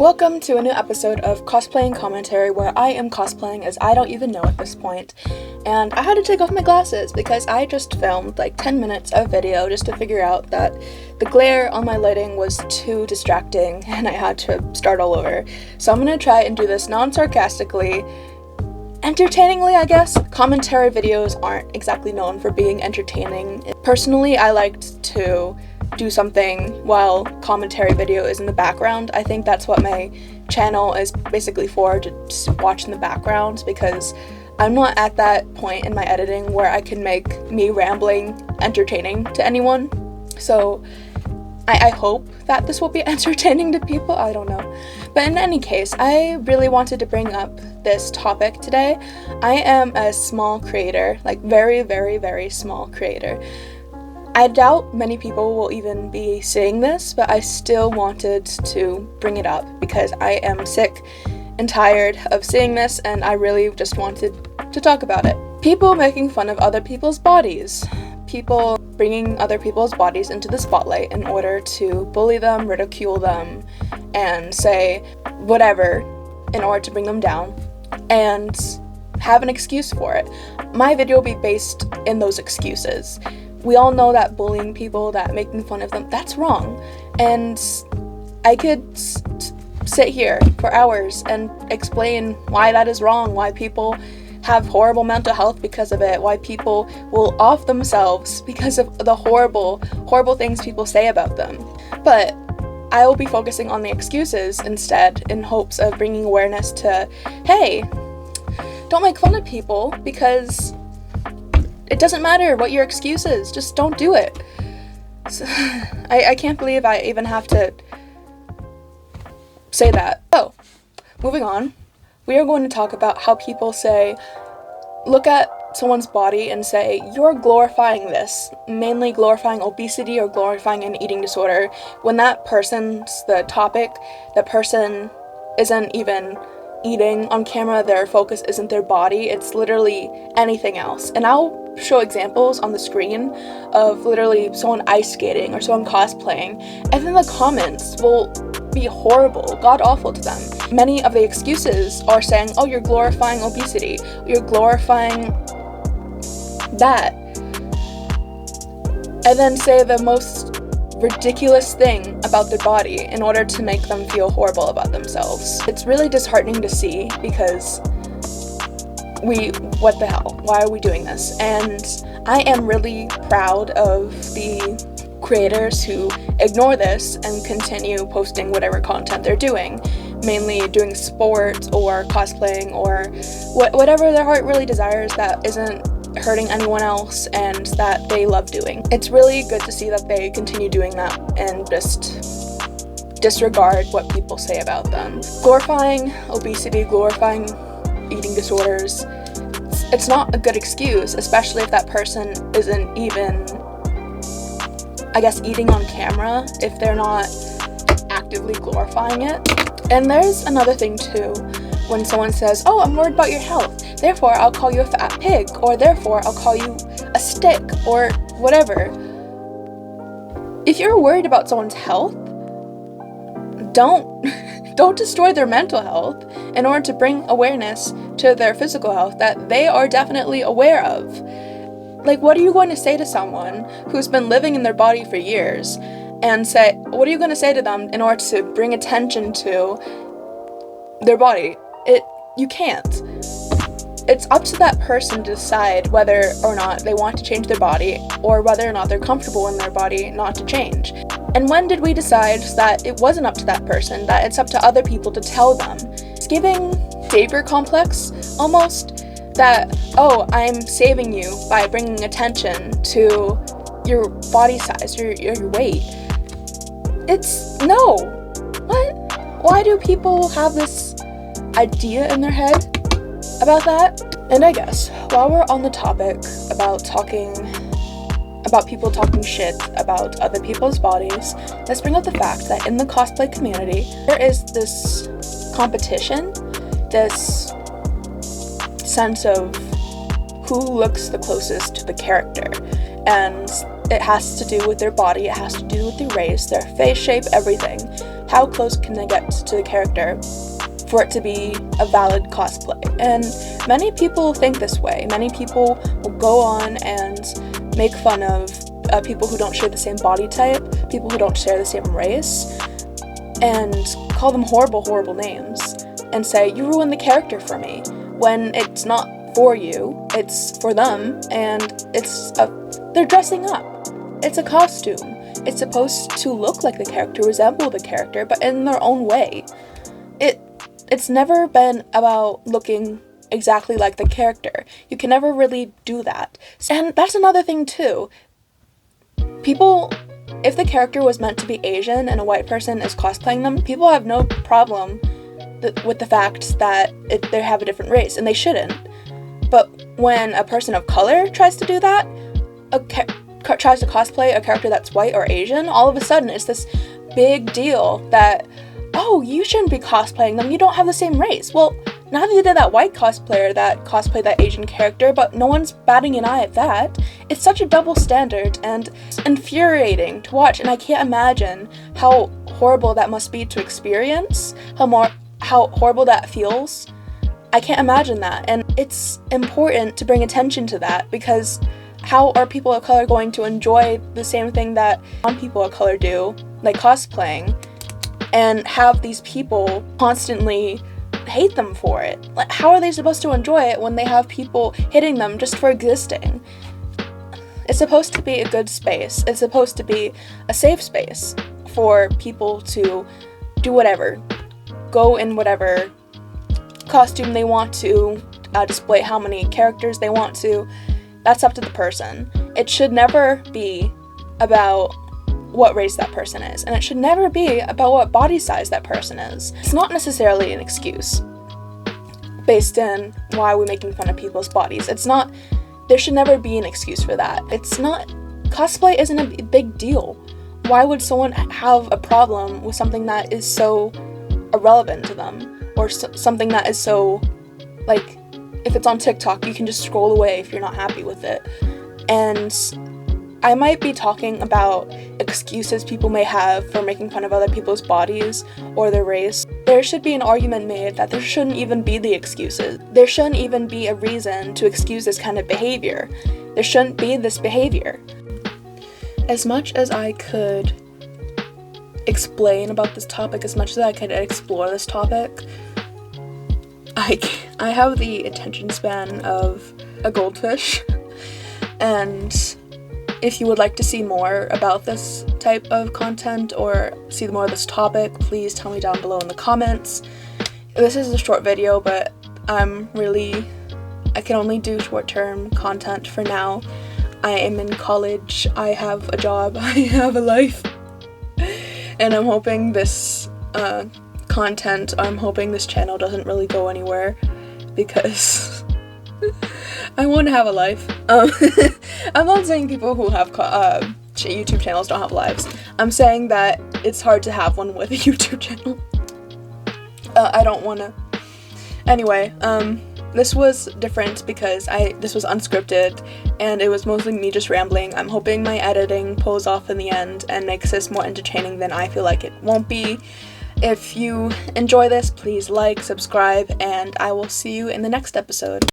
Welcome to a new episode of Cosplay and Commentary, where I am cosplaying as I don't even know at this point. And I had to take off my glasses because I just filmed like 10 minutes of video just to figure out that the glare on my lighting was too distracting and I had to start all over. So I'm gonna try and do this non-sarcastically, entertainingly, I guess. Commentary videos aren't exactly known for being entertaining. Personally, I liked to do something while commentary video is in the background. I think that's what my channel is basically for, to just watch in the background, because I'm not at that point in my editing where I can make me rambling entertaining to anyone. So I hope that this will be entertaining to people, I don't know. But in any case, I really wanted to bring up this topic today. I am a small creator, like very, very, very small creator. I doubt many people will even be seeing this, but I still wanted to bring it up because I am sick and tired of seeing this, and I really just wanted to talk about it. People making fun of other people's bodies. People bringing other people's bodies into the spotlight in order to bully them, ridicule them, and say whatever in order to bring them down, and have an excuse for it. My video will be based in those excuses. We all know that bullying people, that making fun of them, that's wrong. And I could sit here for hours and explain why that is wrong, why people have horrible mental health because of it, why people will off themselves because of the horrible, horrible things people say about them. But I will be focusing on the excuses instead, in hopes of bringing awareness to, hey, don't make fun of people because it doesn't matter what your excuse is, just don't do it. So, I can't believe I even have to say that. So, moving on, we are going to talk about how people say, look at someone's body and say, you're glorifying this, mainly glorifying obesity or glorifying an eating disorder, when that person's the topic, the person isn't even eating on camera, their focus isn't their body, it's literally anything else. And I'll show examples on the screen of literally someone ice skating or someone cosplaying, and then the comments will be horrible, god awful to them. Many of the excuses are saying, oh, you're glorifying obesity, you're glorifying that, and then say the most ridiculous thing about their body in order to make them feel horrible about themselves. It's really disheartening to see, because what the hell? Why are we doing this? And I am really proud of the creators who ignore this and continue posting whatever content they're doing, mainly doing sports or cosplaying or whatever their heart really desires that isn't hurting anyone else and that they love doing. It's really good to see that they continue doing that and just disregard what people say about them. Glorifying obesity, glorifying eating disorders, it's not a good excuse, especially if that person isn't even, I guess, eating on camera, if they're not actively glorifying it. And there's another thing too, when someone says, oh, I'm worried about your health, therefore I'll call you a fat pig, or therefore I'll call you a stick, or whatever. If you're worried about someone's health, don't destroy their mental health in order to bring awareness to their physical health that they are definitely aware of. Like, what are you going to say to someone who's been living in their body for years, and what are you going to say to them in order to bring attention to their body? You can't. It's up to that person to decide whether or not they want to change their body, or whether or not they're comfortable in their body not to change. And when did we decide that it wasn't up to that person, that it's up to other people to tell them? It's giving savior complex, almost, that, oh, I'm saving you by bringing attention to your body size, your weight. It's, no. What? Why do people have this idea in their head about that? And I guess, while we're on the topic about people talking shit about other people's bodies, let's bring up the fact that in the cosplay community, there is this competition, this sense of who looks the closest to the character, and it has to do with their body, it has to do with their race, their face shape, everything how close can they get to the character for it to be a valid cosplay. And many people think this way. Many people will go on and make fun of people who don't share the same body type, people who don't share the same race, and call them horrible names and say, you ruined the character for me, when it's not for you, it's for them, and they're dressing up. It's a costume. It's supposed to look like the character, resemble the character, but in their own way. It's never been about looking exactly like the character. You can never really do that. And that's another thing too. People, if the character was meant to be Asian and a white person is cosplaying them, people have no problem with the fact that they have a different race, and they shouldn't. But when a person of color tries to do that, tries to cosplay a character that's white or Asian, all of a sudden it's this big deal that, oh, you shouldn't be cosplaying them, you don't have the same race. Well, neither did that white cosplayer that cosplayed that Asian character, but no one's batting an eye at that. It's such a double standard, and it's infuriating to watch, and I can't imagine how horrible that must be to experience, how horrible that feels. I can't imagine that, and it's important to bring attention to that, because how are people of color going to enjoy the same thing that non-people of color do, like cosplaying, and have these people constantly hate them for it? Like, how are they supposed to enjoy it when they have people hitting them just for existing? It's supposed to be a good space. It's supposed to be a safe space for people to do whatever, go in whatever costume they want to, display how many characters they want to. That's up to the person. It should never be about what race that person is, and it should never be about what body size that person is. It's not necessarily an excuse based in why we're making fun of people's bodies. There should never be an excuse for that. Cosplay isn't a big deal. Why would someone have a problem with something that is so irrelevant to them, or something that is so, like, if it's on TikTok, you can just scroll away if you're not happy with it. And I might be talking about excuses people may have for making fun of other people's bodies or their race. There should be an argument made that there shouldn't even be the excuses. There shouldn't even be a reason to excuse this kind of behavior. There shouldn't be this behavior. As much as I could explain about this topic, as much as I could explore this topic, I have the attention span of a goldfish, and if you would like to see more about this type of content or see more of this topic, please tell me down below in the comments. This is a short video, but I can only do short-term content for now. I am in college, I have a job, I have a life, and I'm hoping this I'm hoping this channel doesn't really go anywhere, because I want to have a life. I'm not saying people who have YouTube channels don't have lives. I'm saying that it's hard to have one with a YouTube channel. I don't want to. Anyway, this was different because this was unscripted, and it was mostly me just rambling. I'm hoping my editing pulls off in the end and makes this more entertaining than I feel like it won't be. If you enjoy this, please like, subscribe, and I will see you in the next episode.